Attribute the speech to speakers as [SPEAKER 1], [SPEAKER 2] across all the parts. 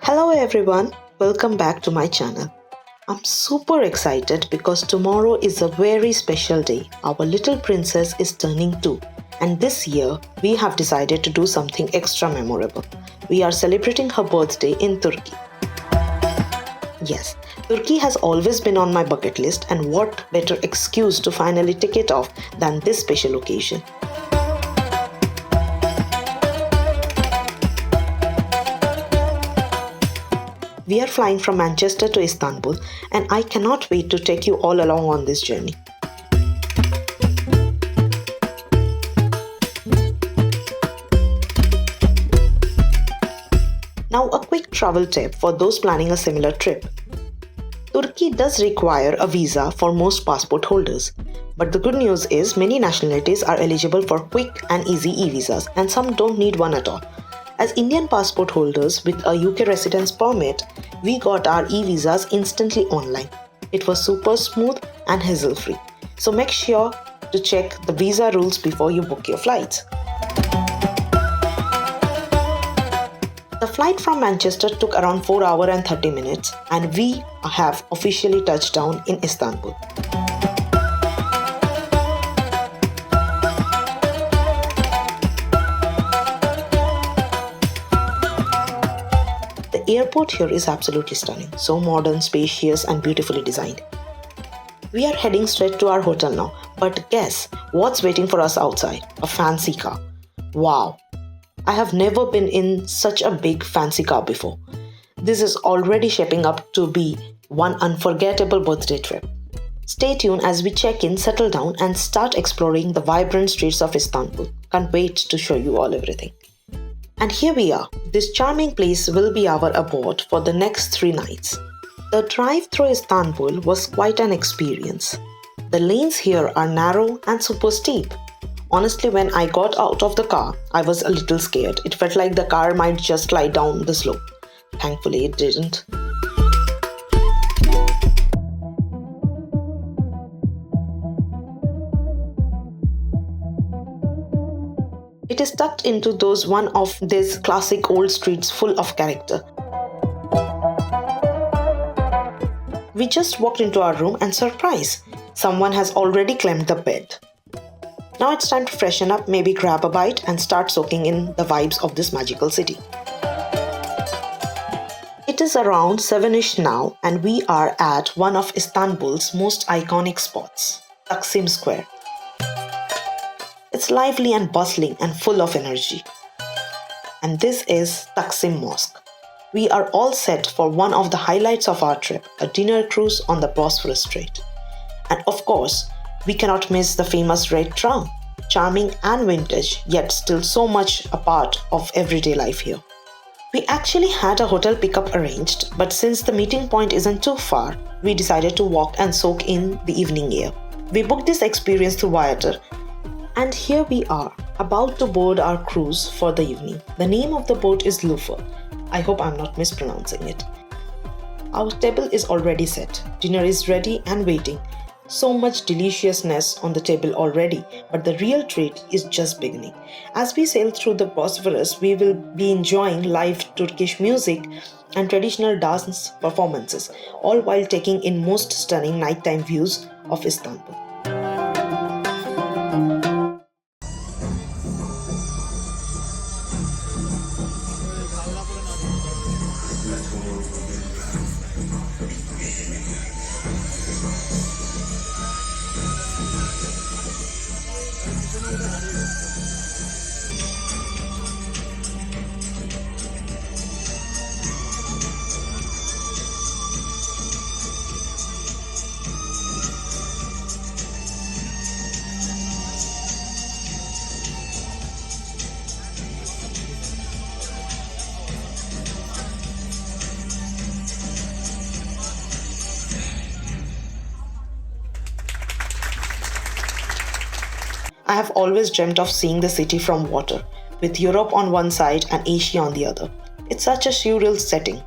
[SPEAKER 1] Hello everyone, welcome back to my channel. I'm super excited because tomorrow is a very special day. Our little princess is turning 2 and this year we have decided to do something extra memorable. We are celebrating her birthday in Turkey. Yes, Turkey has always been on my bucket list and what better excuse to finally tick it off than this special occasion. We are flying from Manchester to Istanbul and I cannot wait to take you all along on this journey. Now a quick travel tip for those planning a similar trip. Turkey does require a visa for most passport holders, but the good news is many nationalities are eligible for quick and easy e-visas and some don't need one at all. As Indian passport holders with a UK residence permit, we got our e-visas instantly online. It was super smooth and hassle-free. So make sure to check the visa rules before you book your flights. The flight from Manchester took around 4 hours and 30 minutes and we have officially touched down in Istanbul. The airport here is absolutely stunning, so modern, spacious and beautifully designed. We are heading straight to our hotel now, but guess what's waiting for us outside? A fancy car. Wow! I have never been in such a big fancy car before. This is already shaping up to be one unforgettable birthday trip. Stay tuned as we check in, settle down and start exploring the vibrant streets of Istanbul. Can't wait to show you all everything. And here we are. This charming place will be our abode for the next 3 nights. The drive through Istanbul was quite an experience. The lanes here are narrow and super steep. Honestly, when I got out of the car, I was a little scared. It felt like the car might just slide down the slope. Thankfully, it didn't. It is tucked into one of these classic old streets full of character. We just walked into our room and surprise! Someone has already claimed the bed. Now it's time to freshen up, maybe grab a bite and start soaking in the vibes of this magical city. It is around 7ish now and we are at one of Istanbul's most iconic spots, Taksim Square. It's lively and bustling and full of energy. And this is Taksim Mosque. We are all set for one of the highlights of our trip, a dinner cruise on the Bosphorus Strait. And of course, we cannot miss the famous red tram, charming and vintage, yet still so much a part of everyday life here. We actually had a hotel pickup arranged, but since the meeting point isn't too far, we decided to walk and soak in the evening air. We booked this experience through Viator, and here we are, about to board our cruise for the evening. The name of the boat is Lufa. I hope I'm not mispronouncing it. Our table is already set. Dinner is ready and waiting. So much deliciousness on the table already, but the real treat is just beginning. As we sail through the Bosphorus, we will be enjoying live Turkish music and traditional dance performances, all while taking in most stunning nighttime views of Istanbul. I have always dreamt of seeing the city from water, with Europe on one side and Asia on the other. It's such a surreal setting.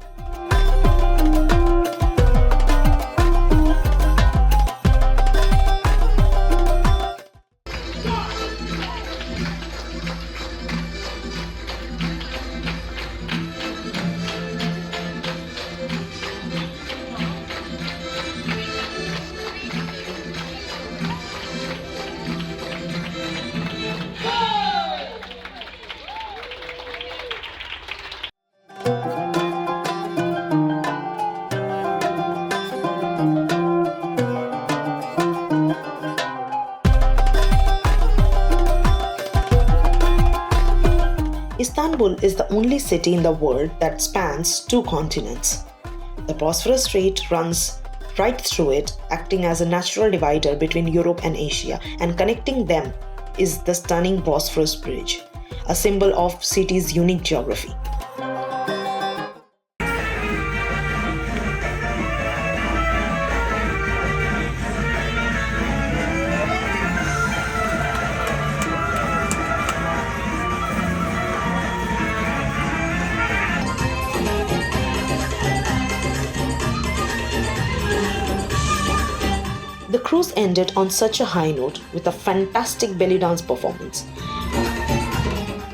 [SPEAKER 1] is the only city in the world that spans two continents. The Bosphorus Strait runs right through it, acting as a natural divider between Europe and Asia, and connecting them is the stunning Bosphorus Bridge, a symbol of city's unique geography. The cruise ended on such a high note with a fantastic belly dance performance.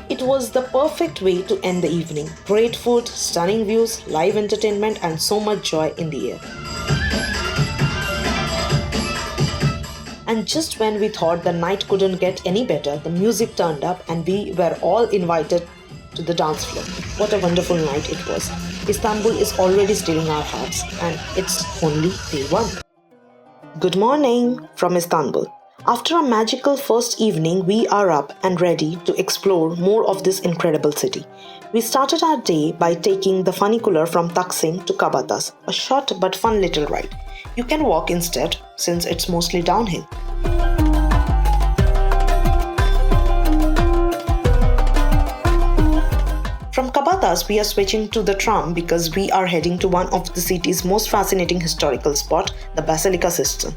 [SPEAKER 1] It was the perfect way to end the evening. Great food, stunning views, live entertainment, and so much joy in the air. And just when we thought the night couldn't get any better, the music turned up and we were all invited to the dance floor. What a wonderful night it was. Istanbul is already stealing our hearts, and it's only day one. Good morning from Istanbul. After a magical first evening, we are up and ready to explore more of this incredible city. We started our day by taking the funicular from Taksim to Kabataş, a short but fun little ride. You can walk instead, since it's mostly downhill. From Kabataş, we are switching to the tram because we are heading to one of the city's most fascinating historical spot, the Basilica Cistern.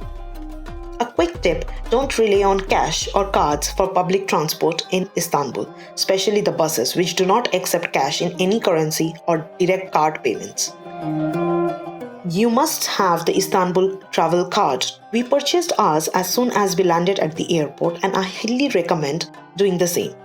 [SPEAKER 1] A quick tip, don't rely on cash or cards for public transport in Istanbul, especially the buses, which do not accept cash in any currency or direct card payments. You must have the Istanbul Travel Card. We purchased ours as soon as we landed at the airport, and I highly recommend doing the same.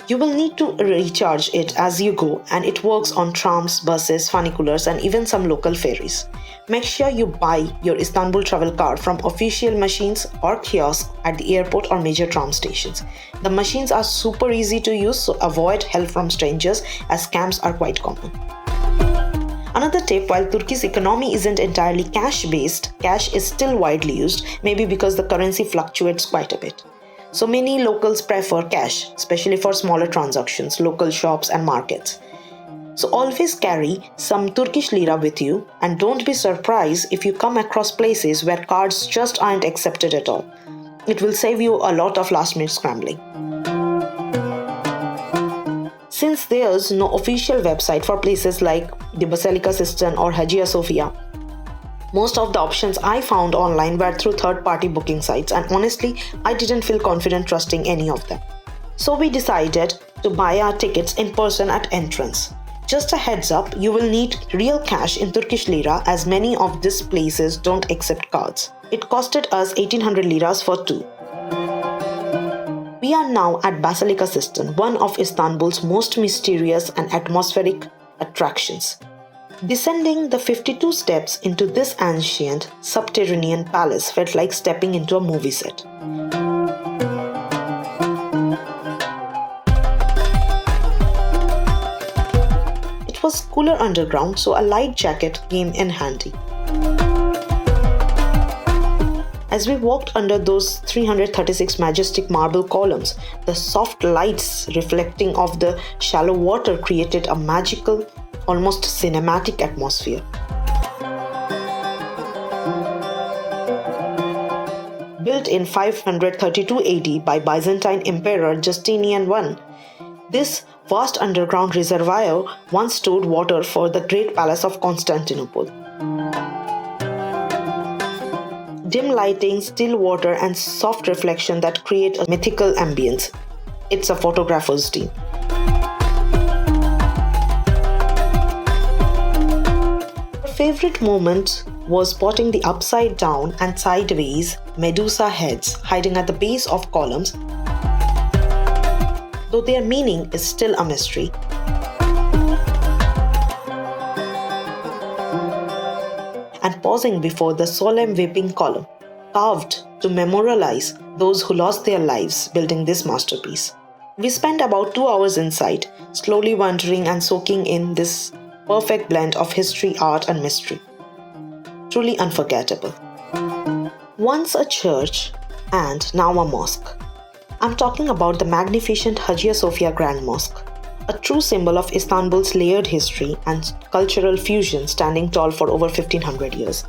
[SPEAKER 1] You will need to recharge it as you go, and it works on trams, buses, funiculars, and even some local ferries. Make sure you buy your Istanbul Travel Card from official machines or kiosks at the airport or major tram stations. The machines are super easy to use, so avoid help from strangers as scams are quite common. Another tip, while Turkey's economy isn't entirely cash-based, cash is still widely used, maybe because the currency fluctuates quite a bit. So many locals prefer cash, especially for smaller transactions, local shops and markets. So always carry some Turkish lira with you, and don't be surprised if you come across places where cards just aren't accepted at all. It will save you a lot of last-minute scrambling. Since there's no official website for places like the Basilica Cistern or Hagia Sophia, most of the options I found online were through third-party booking sites, and honestly, I didn't feel confident trusting any of them. So we decided to buy our tickets in person at entrance. Just a heads up, you will need real cash in Turkish lira, as many of these places don't accept cards. It costed us 1800 liras for two. We are now at Basilica Cistern, one of Istanbul's most mysterious and atmospheric attractions. Descending the 52 steps into this ancient subterranean palace felt like stepping into a movie set. It was cooler underground, so a light jacket came in handy. As we walked under those 336 majestic marble columns, the soft lights reflecting off the shallow water created a magical, almost cinematic atmosphere. Built in 532 AD by Byzantine Emperor Justinian I, this vast underground reservoir once stored water for the Great Palace of Constantinople. Dim lighting, still water, and soft reflection that create a mythical ambience. It's a photographer's dream. Our favorite moment was spotting the upside down and sideways Medusa heads hiding at the base of columns, though their meaning is still a mystery. And pausing before the solemn weeping column, carved to memorialize those who lost their lives building this masterpiece. We spent about 2 hours inside, slowly wandering and soaking in this perfect blend of history, art, and mystery. Truly unforgettable. Once a church and now a mosque. I'm talking about the magnificent Hagia Sophia Grand Mosque. a true symbol of Istanbul's layered history and cultural fusion standing tall for over 1500 years.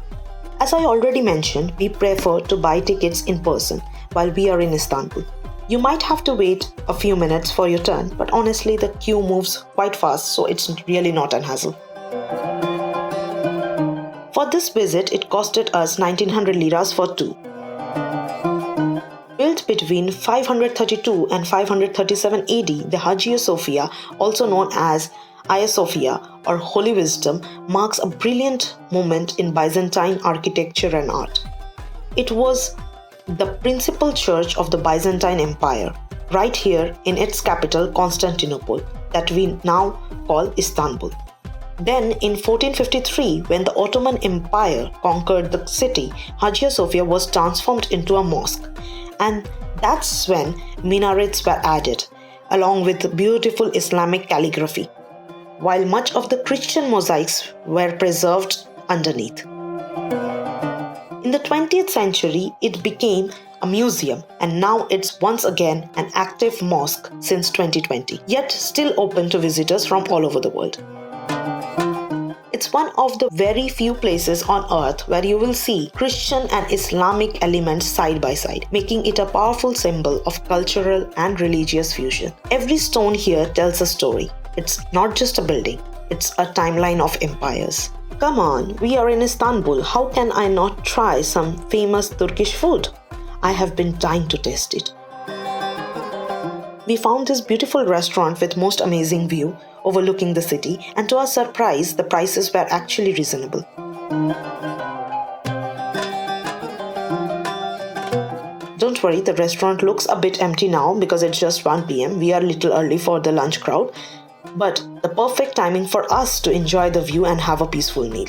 [SPEAKER 1] As I already mentioned, we prefer to buy tickets in person while we are in Istanbul. You might have to wait a few minutes for your turn, but honestly the queue moves quite fast, so it's really not an hassle. For this visit, it costed us 1900 liras for two. Built between 532 and 537 AD, the Hagia Sophia, also known as Hagia Sophia or Holy Wisdom, marks a brilliant moment in Byzantine architecture and art. It was the principal church of the Byzantine Empire, right here in its capital Constantinople, that we now call Istanbul. Then in 1453, when the Ottoman Empire conquered the city, Hagia Sophia was transformed into a mosque, and that's when minarets were added, along with beautiful Islamic calligraphy, while much of the Christian mosaics were preserved underneath. In the 20th century, it became a museum, and now it's once again an active mosque since 2020, yet still open to visitors from all over the world. It's one of the very few places on earth where you will see Christian and Islamic elements side by side, making it a powerful symbol of cultural and religious fusion. Every stone here tells a story. It's not just a building, it's a timeline of empires. Come on, we are in Istanbul. How can I not try some famous Turkish food? I have been dying to taste it. We found this beautiful restaurant with most amazing view overlooking the city, and to our surprise, the prices were actually reasonable. Don't worry, the restaurant looks a bit empty now because it's just 1 p.m. We are a little early for the lunch crowd, but the perfect timing for us to enjoy the view and have a peaceful meal.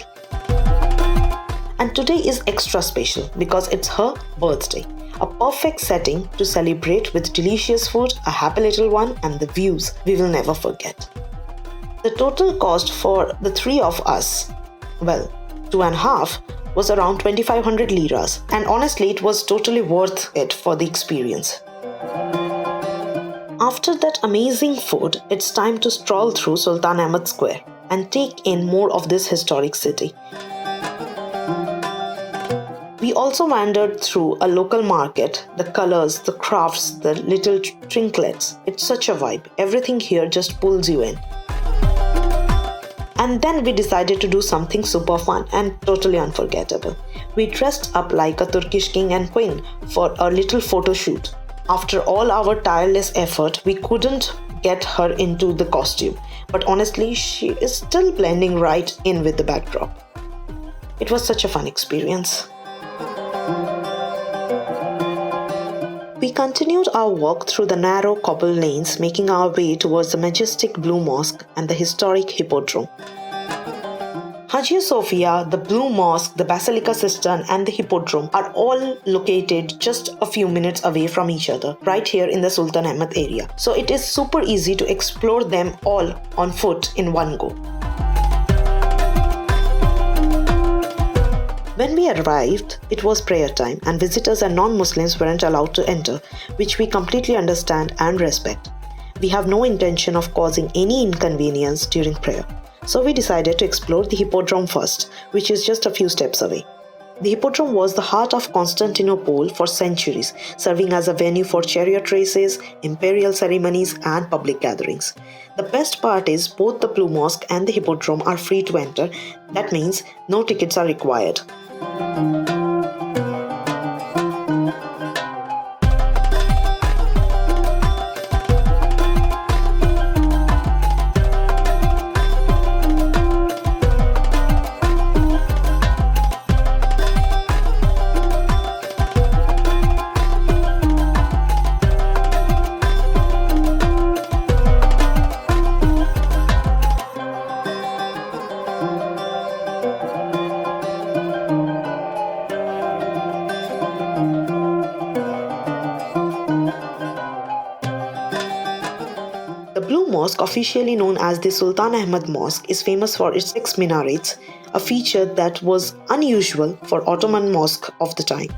[SPEAKER 1] And today is extra special because it's her birthday. A perfect setting to celebrate with delicious food, a happy little one, and the views we will never forget. The total cost for the three of us, 2.5, was around 2500 liras, and honestly it was totally worth it for the experience. After that amazing food, it's time to stroll through Sultanahmet Square and take in more of this historic city. We also wandered through a local market. The colors, the crafts, the little trinkets. It's such a vibe. Everything here just pulls you in. And then we decided to do something super fun and totally unforgettable. We dressed up like a Turkish king and queen for a little photo shoot. After all our tireless effort, we couldn't get her into the costume. But honestly, she is still blending right in with the backdrop. It was such a fun experience. We continued our walk through the narrow cobble lanes, making our way towards the majestic Blue Mosque and the historic Hippodrome. Hagia Sophia, the Blue Mosque, the Basilica Cistern, and the Hippodrome are all located just a few minutes away from each other, right here in the Sultanahmet area. So it is super easy to explore them all on foot in one go. When we arrived, it was prayer time and visitors and non-Muslims weren't allowed to enter, which we completely understand and respect. We have no intention of causing any inconvenience during prayer, so we decided to explore the Hippodrome first, which is just a few steps away. The Hippodrome was the heart of Constantinople for centuries, serving as a venue for chariot races, imperial ceremonies, and public gatherings. The best part is both the Blue Mosque and the Hippodrome are free to enter. That means no tickets are required. The Blue Mosque, officially known as the Sultanahmet Mosque, is famous for its 6 minarets, a feature that was unusual for Ottoman mosque of the time.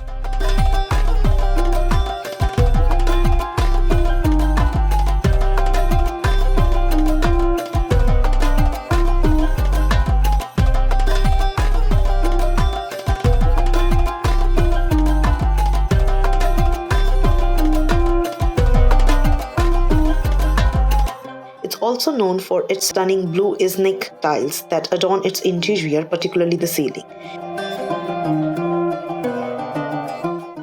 [SPEAKER 1] also known for its stunning blue Iznik tiles that adorn its interior, particularly the ceiling.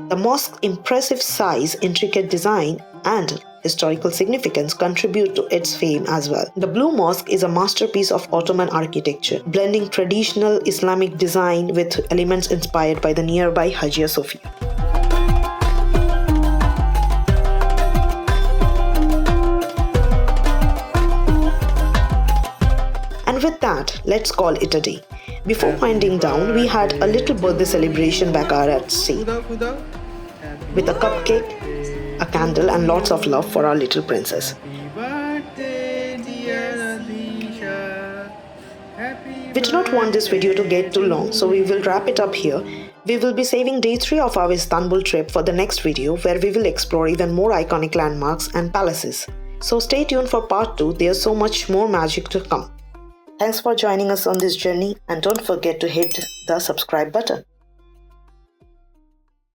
[SPEAKER 1] The mosque's impressive size, intricate design, and historical significance contribute to its fame as well. The Blue Mosque is a masterpiece of Ottoman architecture, blending traditional Islamic design with elements inspired by the nearby Hagia Sophia. And with that, let's call it a day. Before winding down, we had a little birthday celebration back at sea, with a cupcake, a candle, and lots of love for our little princess. We do not want this video to get too long, so we will wrap it up here. We will be saving day 3 of our Istanbul trip for the next video, where we will explore even more iconic landmarks and palaces. So stay tuned for part 2, there's so much more magic to come. Thanks for joining us on this journey, and don't forget to hit the subscribe button.